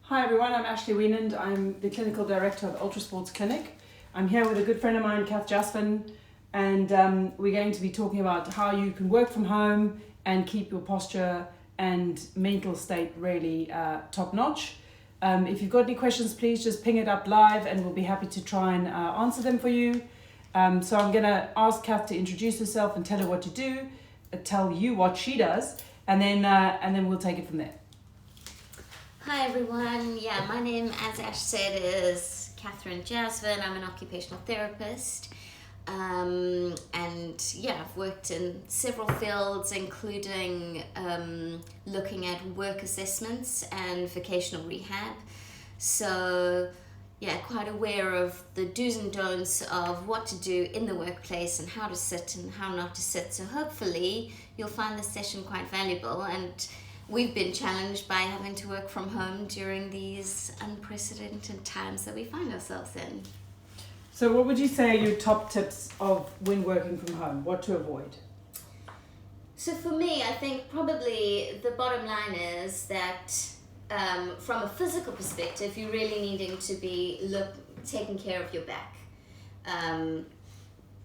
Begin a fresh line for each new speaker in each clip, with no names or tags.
Hi everyone, I'm Ashleigh Wienand. I'm the Clinical Director of Ultrasports Clinic. I'm here with a good friend of mine, Jasven, and we're going to be talking about how you can work from home and keep your posture and mental state really top-notch. If you've got any questions, please just ping it up live and we'll be happy to try and answer them for you. So I'm going to ask Kath to introduce herself and tell her what to do, tell you what she does, and then we'll take it from there.
Hi everyone, my name, as Ash said, is Jasven. I'm an occupational therapist, and I've worked in several fields, including looking at work assessments and vocational rehab. So quite aware of the do's and don'ts of what to do in the workplace and how to sit and how not to sit. So hopefully you'll find this session quite valuable, and we've been challenged by having to work from home during these unprecedented times that we find ourselves in.
So what would you say are your top tips of when working from home? What to avoid?
So for me, I think probably the bottom line is that from a physical perspective, you're really needing to be taking care of your back.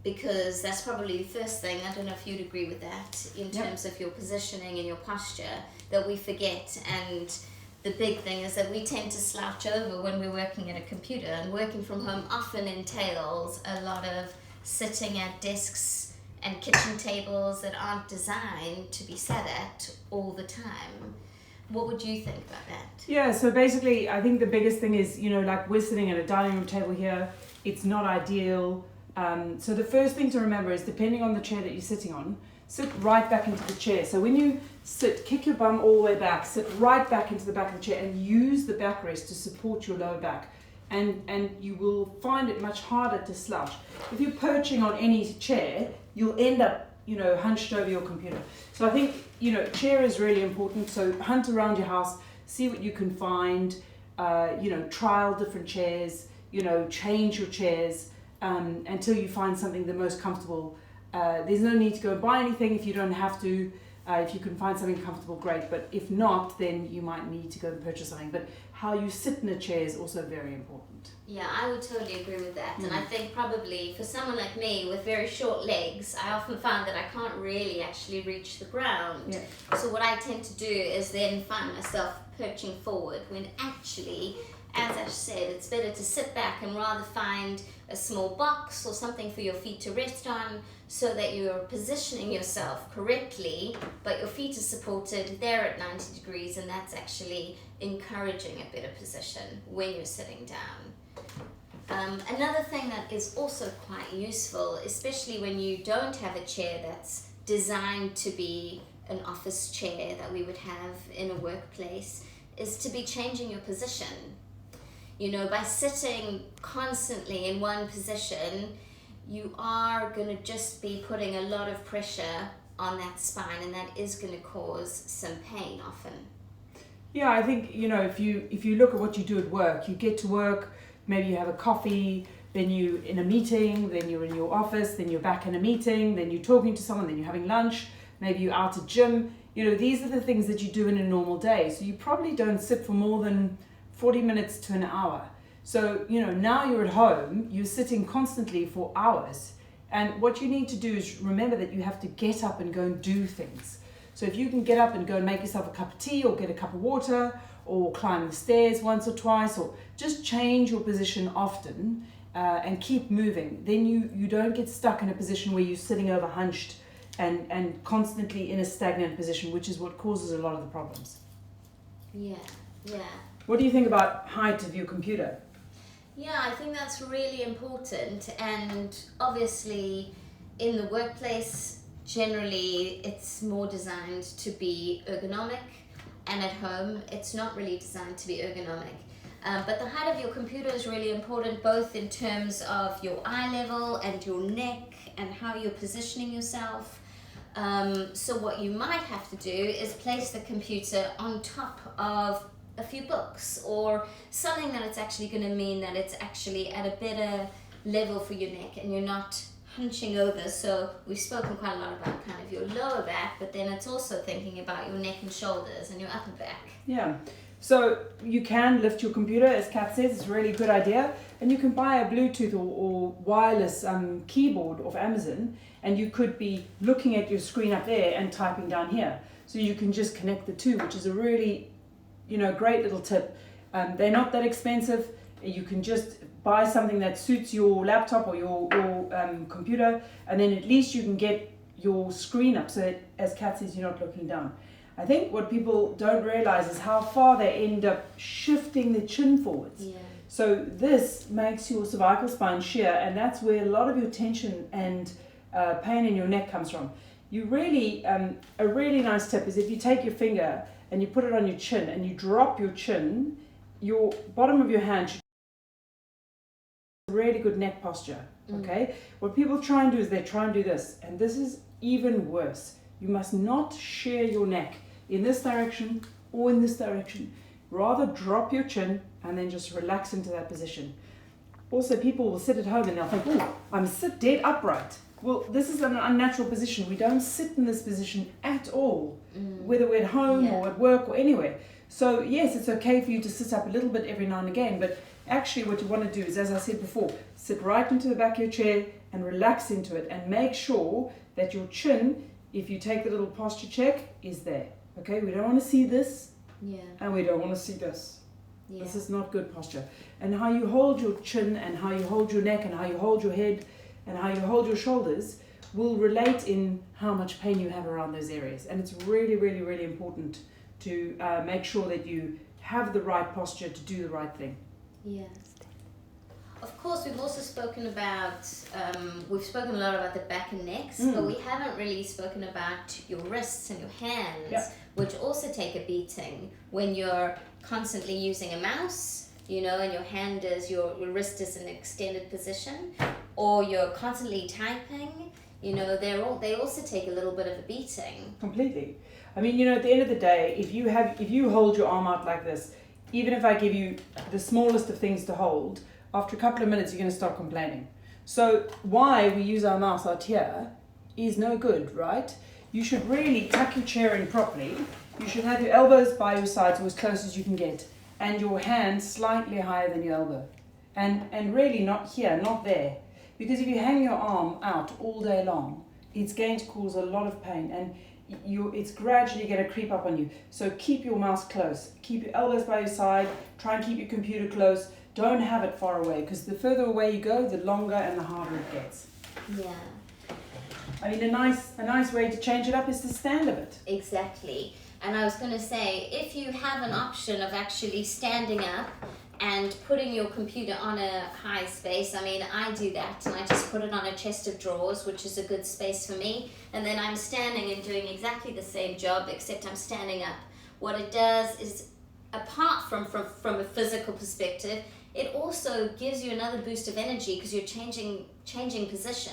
Because that's probably the first thing, I don't know if you'd agree with that, in terms of your positioning and your posture, that we forget. And the big thing is that we tend to slouch over when we're working at a computer, and working from home often entails a lot of sitting at desks and kitchen tables that aren't designed to be sat at all the time. What would you think about that?
Yeah, so basically I think the biggest thing is, like we're sitting at a dining room table here, it's not ideal. So the first thing to remember is, depending on the chair that you're sitting on, sit right back into the chair. So when you sit, kick your bum all the way back, sit right back into the back of the chair and use the backrest to support your lower back. And you will find it much harder to slouch. If you're perching on any chair, you'll end up, hunched over your computer. So I think, chair is really important. So hunt around your house, see what you can find, trial different chairs, change your chairs, until you find something the most comfortable. There's no need to go and buy anything if you don't have to. If you can find something comfortable, great. But if not, then you might need to go and purchase something. But how you sit in a chair is also very important.
Yeah, I would totally agree with that. And I think probably for someone like me with very short legs, I often find that I can't really actually reach the ground.
Yeah.
So what I tend to do is then find myself perching forward, when actually, as Ash said, it's better to sit back and rather find a small box or something for your feet to rest on, so that you're positioning yourself correctly, but your feet are supported there at 90 degrees, and that's actually encouraging a better position when you're sitting down. Another thing that is also quite useful, especially when you don't have a chair that's designed to be an office chair that we would have in a workplace, is to be changing your position. By sitting constantly in one position, you are going to just be putting a lot of pressure on that spine, and that is going to cause some pain often.
Yeah, I think, if you look at what you do at work, you get to work, maybe you have a coffee, then you're in a meeting, then you're in your office, then you're back in a meeting, then you're talking to someone, then you're having lunch, maybe you're out at gym. These are the things that you do in a normal day. So you probably don't sit for more than 40 minutes to an hour. So, now you're at home, you're sitting constantly for hours. And what you need to do is remember that you have to get up and go and do things. So if you can get up and go and make yourself a cup of tea, or get a cup of water, or climb the stairs once or twice, or just change your position often, and keep moving, then you don't get stuck in a position where you're sitting over hunched and constantly in a stagnant position, which is what causes a lot of the problems.
Yeah.
What do you think about height of your computer?
Yeah, I think that's really important, and obviously in the workplace, generally it's more designed to be ergonomic, and at home it's not really designed to be ergonomic. But the height of your computer is really important, both in terms of your eye level and your neck and how you're positioning yourself. So what you might have to do is place the computer on top of a few books, or something that it's actually going to mean that it's actually at a better level for your neck and you're not hunching over. So we've spoken quite a lot about kind of your lower back, but then it's also thinking about your neck and shoulders and your upper back.
Yeah. So you can lift your computer, as Kat says, it's a really good idea. And you can buy a Bluetooth or wireless keyboard off Amazon, and you could be looking at your screen up there and typing down here. So you can just connect the two, which is a really, great little tip. They're not that expensive. You can just buy something that suits your laptop or your computer, and then at least you can get your screen up so that, as Kat says, you're not looking down. I think what people don't realize is how far they end up shifting the chin forwards.
Yeah.
So this makes your cervical spine shear, and that's where a lot of your tension and pain in your neck comes from. You really, a really nice tip is if you take your finger and you put it on your chin and you drop your chin, your bottom of your hand should be a really good neck posture. Okay? What people try and do is they try and do this, and this is even worse. You must not shear your neck in this direction or in this direction. Rather drop your chin and then just relax into that position. Also, people will sit at home and they'll think, oh, I'm sit dead upright. Well, this is an unnatural position. We don't sit in this position at all, whether we're at home or at work or anywhere. So yes, it's okay for you to sit up a little bit every now and again, but actually what you want to do is, as I said before, sit right into the back of your chair and relax into it, and make sure that your chin, if you take the little posture check, is there. Okay, we don't want to see this, and we don't want to see this. This is not good posture. And how you hold your chin and how you hold your neck and how you hold your head and how you hold your shoulders will relate in how much pain you have around those areas. And it's really, really, really important to make sure that you have the right posture to do the right thing.
Yeah. Of course, we've also spoken about, we've spoken a lot about the back and necks, but we haven't really spoken about your wrists and your hands, which also take a beating when you're constantly using a mouse, and your hand is, your wrist is in an extended position, or you're constantly typing, they also take a little bit of a beating.
Completely. I mean, at the end of the day, if you hold your arm out like this, even if I give you the smallest of things to hold, after a couple of minutes, you're going to start complaining. So why we use our mouse out here is no good, right? You should really tuck your chair in properly. You should have your elbows by your sides or as close as you can get, and your hands slightly higher than your elbow. And really not here, not there. Because if you hang your arm out all day long, it's going to cause a lot of pain, and it's gradually going to creep up on you. So keep your mouse close. Keep your elbows by your side. Try and keep your computer close. Don't have it far away, because the further away you go, the longer and the harder it gets.
Yeah.
I mean, a nice way to change it up is to stand a bit.
Exactly. And I was going to say, if you have an option of actually standing up and putting your computer on a high space, I mean, I do that, and I just put it on a chest of drawers, which is a good space for me, and then I'm standing and doing exactly the same job, except I'm standing up. What it does is, apart from a physical perspective, it also gives you another boost of energy because you're changing position.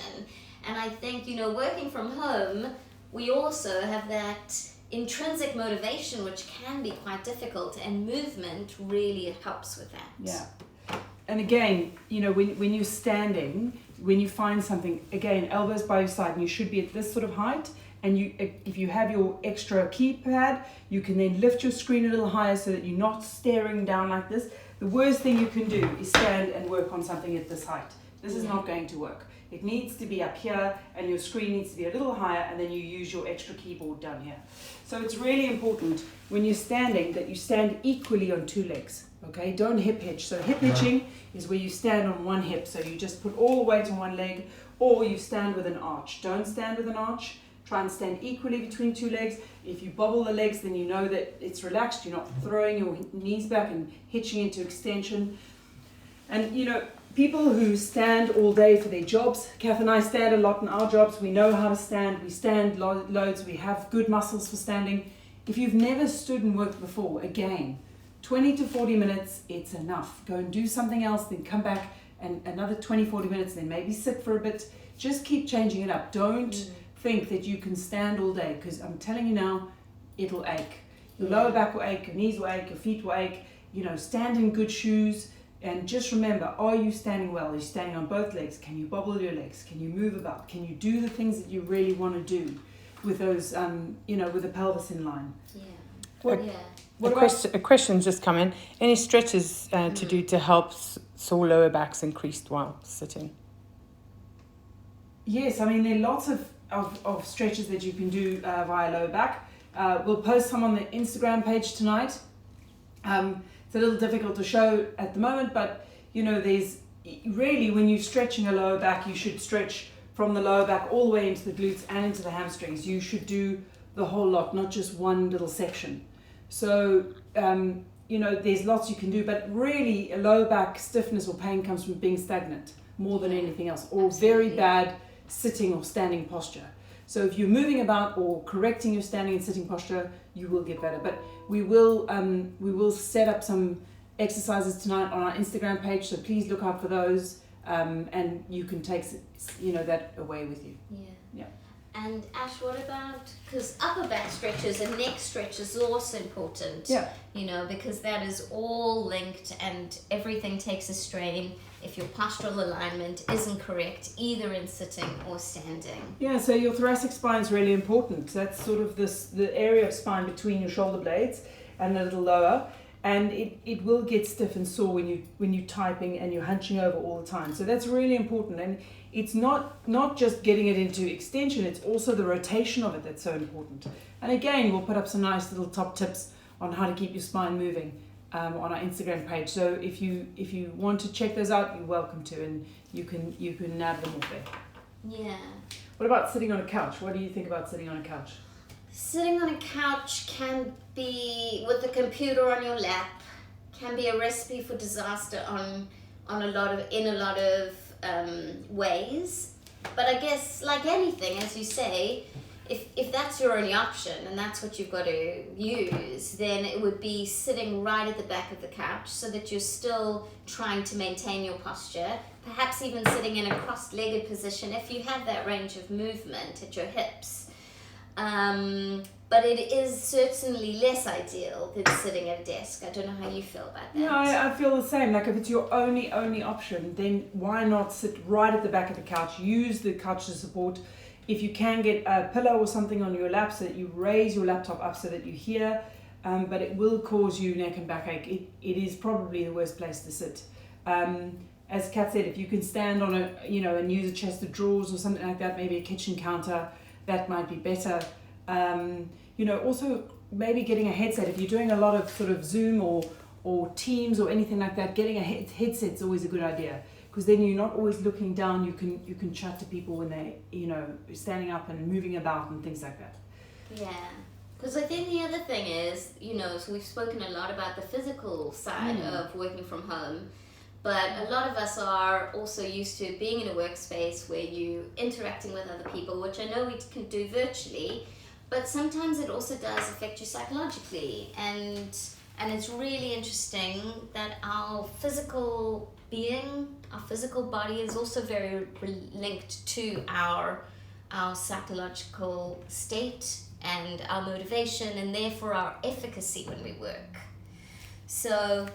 And I think, working from home, we also have that intrinsic motivation, which can be quite difficult, and movement really helps with that.
Yeah. And again, when you're standing, when you find something, again, elbows by your side, and you should be at this sort of height, and if you have your extra keypad, you can then lift your screen a little higher so that you're not staring down like this. The worst thing you can do is stand and work on something at this height. This is not going to work. It needs to be up here, and your screen needs to be a little higher, and then you use your extra keyboard down here. So it's really important when you're standing that you stand equally on two legs. Okay, don't hip hitch. So hip hitching is where you stand on one hip. So you just put all the weight on one leg, or you stand with an arch. Don't stand with an arch. Try and stand equally between two legs. If you bobble the legs, then you know that it's relaxed. You're not throwing your knees back and hitching into extension. And people who stand all day for their jobs, Kath and I stand a lot in our jobs. We know how to stand. We stand loads. We have good muscles for standing. If you've never stood and worked before, again, 20 to 40 minutes, it's enough. Go and do something else, then come back and another 20, 40 minutes, then maybe sit for a bit. Just keep changing it up. Don't think that you can stand all day, because I'm telling you now, it'll ache. Your lower back will ache, your knees will ache, your feet will ache. Stand in good shoes. And just remember, are you standing well? Are you standing on both legs? Can you bobble your legs? Can you move about? Can you do the things that you really want to do with those, with the pelvis in line?
Yeah.
What?
Yeah.
A question just come in. Any stretches to do to help sore lower backs increased while sitting?
Yes, I mean, there are lots of stretches that you can do via lower back. We'll post some on the Instagram page tonight. It's a little difficult to show at the moment, but there's really, when you're stretching a lower back, you should stretch from the lower back all the way into the glutes and into the hamstrings. You should do the whole lot, not just one little section. So, there's lots you can do, but really a lower back stiffness or pain comes from being stagnant more than anything else, or very bad sitting or standing posture. So if you're moving about or correcting your standing and sitting posture, you will get better. But we will set up some exercises tonight on our Instagram page, so please look out for those, and you can take that away with you. Yeah.
And Ash, what about, because upper back stretches and neck stretches are also important.
Yeah.
Because that is all linked and everything takes a strain if your postural alignment isn't correct, either in sitting or standing.
Yeah, so your thoracic spine is really important. That's sort of the area of spine between your shoulder blades and a little lower. And it will get stiff and sore when you're typing and you're hunching over all the time. So that's really important. And it's not just getting it into extension, it's also the rotation of it that's so important. And again, we'll put up some nice little top tips on how to keep your spine moving on our Instagram page. So if you want to check those out, you're welcome to, and you can nab them off there.
Yeah.
What about sitting on a couch? What do you think about sitting on a couch?
Sitting on a couch can be, with the computer on your lap, can be a recipe for disaster in a lot of ways. But I guess, like anything, as you say, if that's your only option and that's what you've got to use, then it would be sitting right at the back of the couch so that you're still trying to maintain your posture, perhaps even sitting in a cross-legged position if you have that range of movement at your hips. But it is certainly less ideal than sitting at a desk. I don't know how you feel about that.
Yeah, I feel the same. Like if it's your only option, then why not sit right at the back of the couch? Use the couch to support. If you can get a pillow or something on your lap so that you raise your laptop up so that you hear, but it will cause you neck and backache. It is probably the worst place to sit. As Kat said, if you can stand on and use a chest of drawers or something like that, maybe a kitchen counter, that might be better. Also maybe getting a headset. If you're doing a lot of sort of Zoom or Teams or anything like that, getting a headset is always a good idea, because then you're not always looking down. You can chat to people when they standing up and moving about and things like that.
Yeah, because I think the other thing is, so we've spoken a lot about the physical side of working from home. But a lot of us are also used to being in a workspace where you're interacting with other people, which I know we can do virtually, but sometimes it also does affect you psychologically. And it's really interesting that our physical being, our physical body is also very linked to our psychological state and our motivation, and therefore our efficacy when we work. So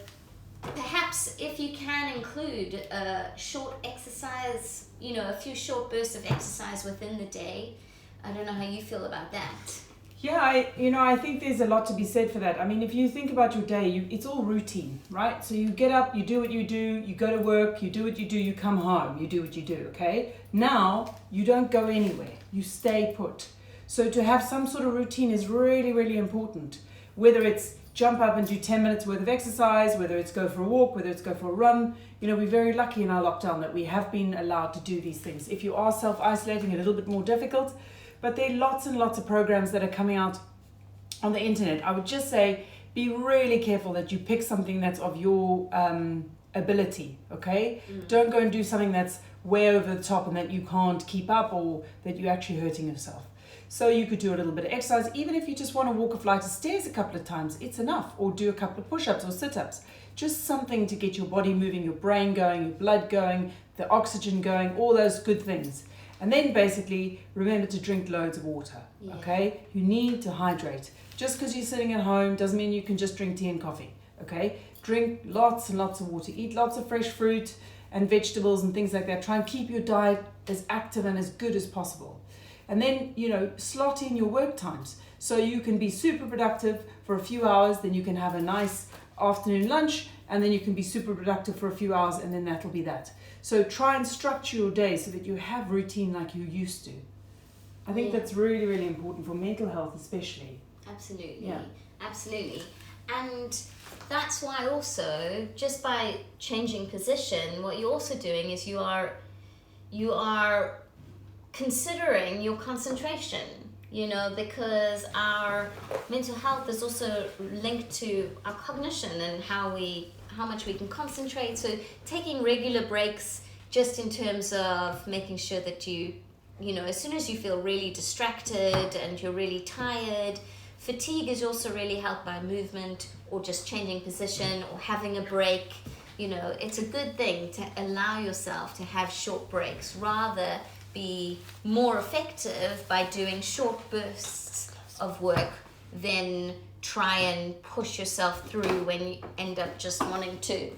perhaps if you can include a short exercise, a few short bursts of exercise within the day. I don't know how you feel about that.
Yeah, I think there's a lot to be said for that. I mean, if you think about your day, it's all routine, right? So you get up, you do what you do, you go to work, you do what you do, you come home, you do what you do, okay? Now, you don't go anywhere. You stay put. So to have some sort of routine is really, really important. Whether it's jump up and do 10 minutes worth of exercise, whether it's go for a walk, whether it's go for a run. We're very lucky in our lockdown that we have been allowed to do these things. If you are self-isolating, a little bit more difficult, but there are lots and lots of programs that are coming out on the internet. I would just say, be really careful that you pick something that's of your ability, okay? Don't go and do something that's way over the top and that you can't keep up, or that you're actually hurting yourself. So you could do a little bit of exercise. Even if you just want to walk a flight of stairs a couple of times, it's enough. Or do a couple of push-ups or sit-ups. Just something to get your body moving, your brain going, your blood going, the oxygen going, all those good things. And then basically remember to drink loads of water, okay? You need to hydrate. Just because you're sitting at home doesn't mean you can just drink tea and coffee, okay? Drink lots and lots of water. Eat lots of fresh fruit and vegetables and things like that. Try and keep your diet as active and as good as possible. And then, slot in your work times. So you can be super productive for a few hours, then you can have a nice afternoon lunch, and then you can be super productive for a few hours, and then that'll be that. So try and structure your day so that you have routine like you used to. I think that's really, really important for mental health especially.
Absolutely.
Yeah.
Absolutely. And that's why also, just by changing position, what you're also doing is you are considering your concentration, because our mental health is also linked to our cognition and how much we can concentrate. So taking regular breaks just in terms of making sure that you as soon as you feel really distracted and you're really tired, fatigue is also really helped by movement or just changing position or having a break. It's a good thing to allow yourself to have short breaks, rather be more effective by doing short bursts of work than try and push yourself through when you end up just wanting to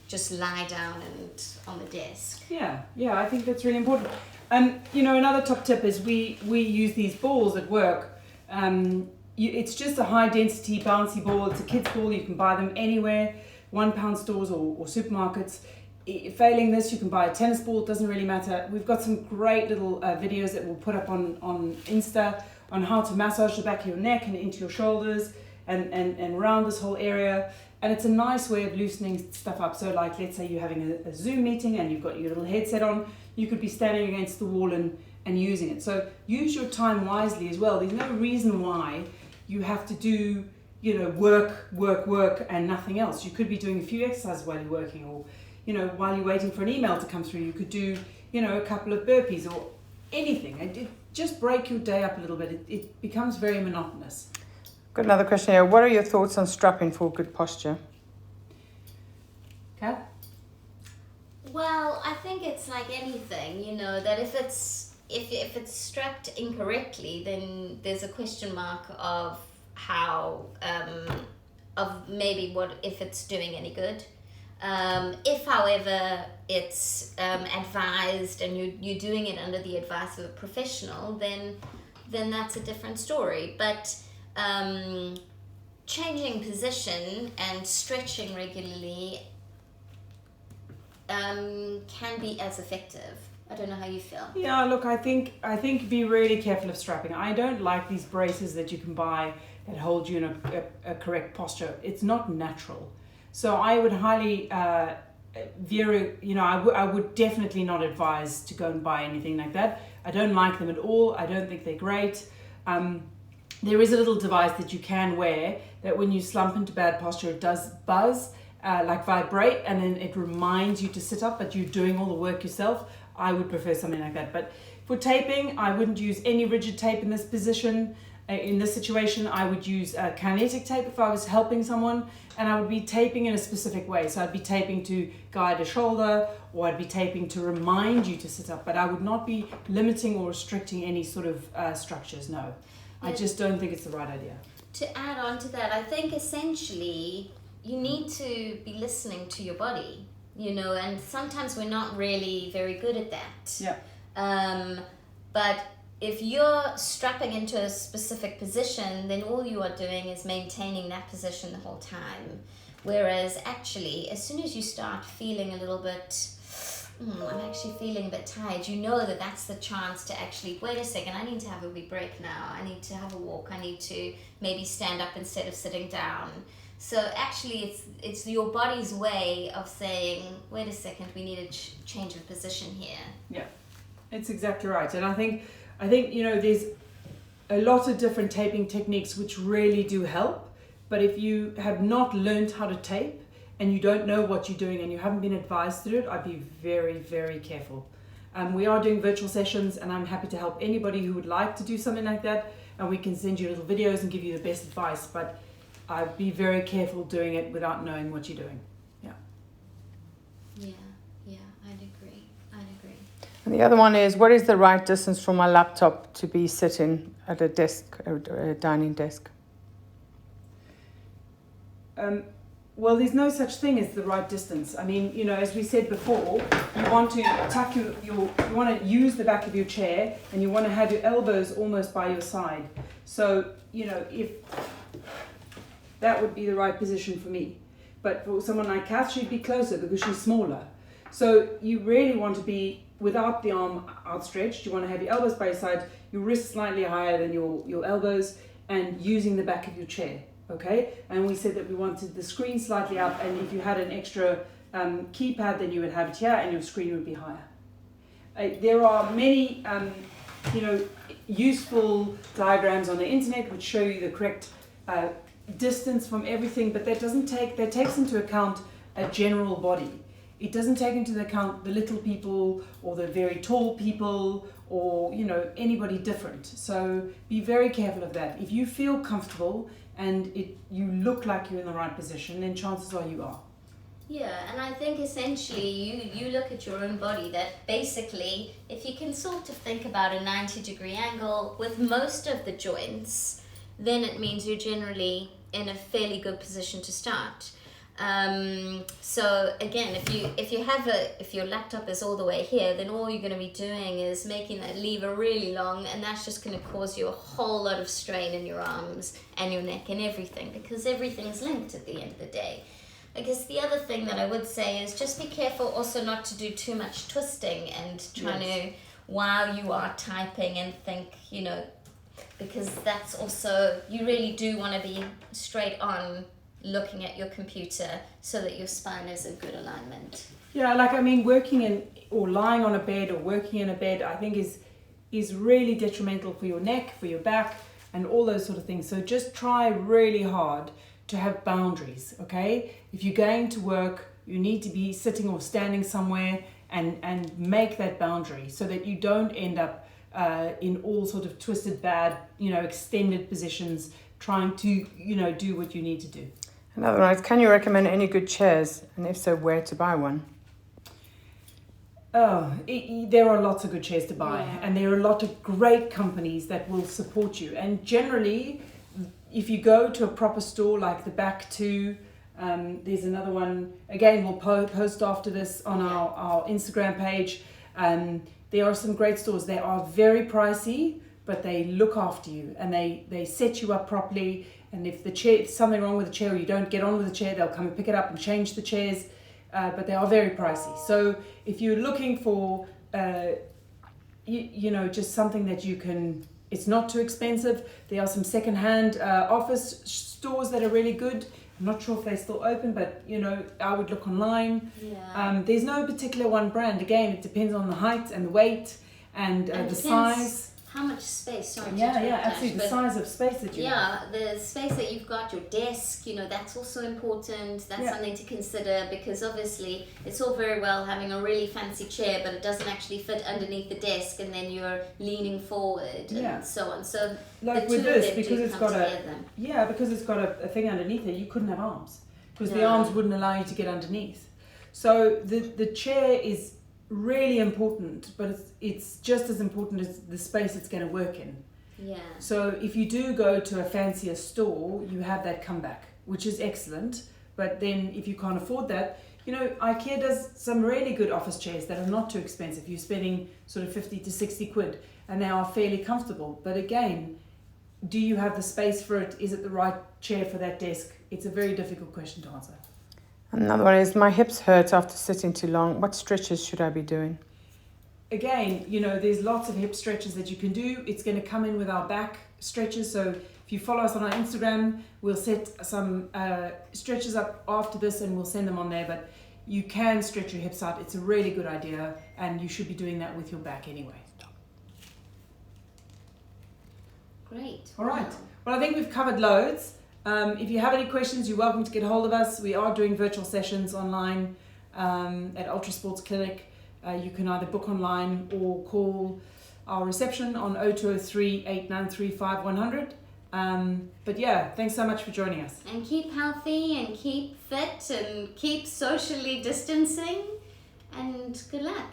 just lie down and on the desk.
Yeah, I think that's really important. Another top tip is we use these balls at work. It's just a high density bouncy ball. It's a kid's ball. You can buy them anywhere, £1 stores or supermarkets. Failing this, you can buy a tennis ball. It doesn't really matter. We've got some great little videos that we'll put up on Insta on how to massage the back of your neck and into your shoulders and around this whole area. And it's a nice way of loosening stuff up. So like, let's say you're having a Zoom meeting and you've got your little headset on, you could be standing against the wall and using it. So use your time wisely as well. There's no reason why you have to do, work and nothing else. You could be doing a few exercises while you're working, or, while you're waiting for an email to come through, you could do, a couple of burpees or anything. Just break your day up a little bit. It becomes very monotonous.
Got another question here. What are your thoughts on strapping for good posture?
Kat?
Well, I think it's like anything, that if it's strapped incorrectly, then there's a question mark of how, of maybe what if it's doing any good. If, however, it's advised and you're doing it under the advice of a professional, then that's a different story. But changing position and stretching regularly can be as effective. I don't know how you feel.
Yeah, look, I think be really careful of strapping. I don't like these braces that you can buy that hold you in a correct posture. It's not natural. So I would highly I would definitely not advise to go and buy anything like that. I don't like them at all. I don't think they're great. There is a little device that you can wear that when you slump into bad posture, it does buzz, like vibrate, and then it reminds you to sit up, but you're doing all the work yourself. I would prefer something like that. But for taping, I wouldn't use any rigid tape in this position. In this situation, I would use kinetic tape if I was helping someone, and I would be taping in a specific way. So I'd be taping to guide a shoulder, or I'd be taping to remind you to sit up, but I would not be limiting or restricting any sort of structures, no. I just don't think it's the right idea.
To add on to that, I think essentially you need to be listening to your body, and sometimes we're not really very good at that.
Yeah.
But if you're strapping into a specific position, then all you are doing is maintaining that position the whole time. Whereas actually, as soon as you start feeling a little bit, I'm actually feeling a bit tired, that's the chance to actually, wait a second, I need to have a wee break now. I need to have a walk. I need to maybe stand up instead of sitting down. So actually, it's your body's way of saying, wait a second, we need a change of position here.
Yeah, it's exactly right. And I think there's a lot of different taping techniques which really do help. But if you have not learned how to tape and you don't know what you're doing and you haven't been advised to do it, I'd be very, very careful. We are doing virtual sessions, and I'm happy to help anybody who would like to do something like that, and we can send you little videos and give you the best advice, but I'd be very careful doing it without knowing what you're doing.
Yeah, I'd agree.
And the other one is, what is the right distance from my laptop to be sitting at a desk, a dining desk?
Well, there's no such thing as the right distance. I mean, you know, as we said before, you want to tuck you want to use the back of your chair, and you want to have your elbows almost by your side. So, you know, if that would be the right position for me. But for someone like Kath, she'd be closer because she's smaller. So you really want to be without the arm outstretched. You want to have your elbows by your side, your wrists slightly higher than your elbows, and using the back of your chair. Okay, and we said that we wanted the screen slightly up, and if you had an extra keypad, then you would have it here, and your screen would be higher. There are many, you know, useful diagrams on the internet which show you the correct distance from everything, but that takes into account a general body. It doesn't take into account the little people or the very tall people or, you know, anybody different. So be very careful of that. If you feel comfortable and you look like you're in the right position, then chances are you are.
Yeah, and I think essentially you look at your own body, that basically if you can sort of think about a 90-degree angle with most of the joints, then it means you're generally in a fairly good position to start. So again, if your laptop is all the way here, then all you're going to be doing is making that lever really long, and that's just going to cause you a whole lot of strain in your arms and your neck and everything, because everything's linked at the end of the day. I guess the other thing that I would say is just be careful also not to do too much twisting and trying to, while you are typing, and think, you know, because that's also, you really do want to be straight on looking at your computer so that your spine is in good alignment.
Yeah, like, I mean, working in or lying on a bed or working in a bed, I think is really detrimental for your neck, for your back, and all those sort of things. So just try really hard to have boundaries, okay? If you're going to work, you need to be sitting or standing somewhere and make that boundary so that you don't end up in all sort of twisted, bad, you know, extended positions trying to, you know, do what you need to do.
In other words, can you recommend any good chairs? And if so, where to buy one?
Oh, there are lots of good chairs to buy, and there are a lot of great companies that will support you. And generally, if you go to a proper store like the Back To, there's another one, again, we'll post after this on our Instagram page. There are some great stores. They are very pricey, but they look after you and they set you up properly. And if something wrong with the chair or you don't get on with the chair, they'll come and pick it up and change the chairs. But they are very pricey. So if you're looking for, you know, just something that you can, it's not too expensive. There are some second-hand office stores that are really good. I'm not sure if they're still open, but, you know, I would look online.
Yeah.
There's no particular one brand. Again, it depends on the height and the weight and the size.
How much space? Sorry,
absolutely. The size of space that you have.
Yeah, the space that you've got, your desk, you know, that's also important. That's something to consider, because obviously it's all very well having a really fancy chair, but it doesn't actually fit underneath the desk, and then you're leaning forward and so on. So
like
the
with
two
this,
of them
because it's got a thing underneath it, you couldn't have arms because the arms wouldn't allow you to get underneath. So the chair is really important, but it's just as important as the space it's going to work in.
Yeah.
So if you do go to a fancier store, you have that comeback, which is excellent. But then if you can't afford that, you know, IKEA does some really good office chairs that are not too expensive. You're spending sort of 50 to 60 quid and they are fairly comfortable. But again, do you have the space for it? Is it the right chair for that desk? It's a very difficult question to answer.
Another one is, my hips hurt after sitting too long. What stretches should I be doing?
Again, you know, there's lots of hip stretches that you can do. It's going to come in with our back stretches. So if you follow us on our Instagram, we'll set some stretches up after this and we'll send them on there. But you can stretch your hips out. It's a really good idea, and you should be doing that with your back anyway.
Great.
All right. Well, I think we've covered loads. If you have any questions, you're welcome to get hold of us. We are doing virtual sessions online at Ultra Sports Clinic. You can either book online or call our reception on 0203 893 5100. But yeah, thanks so much for joining us.
And keep healthy and keep fit and keep socially distancing, and good luck.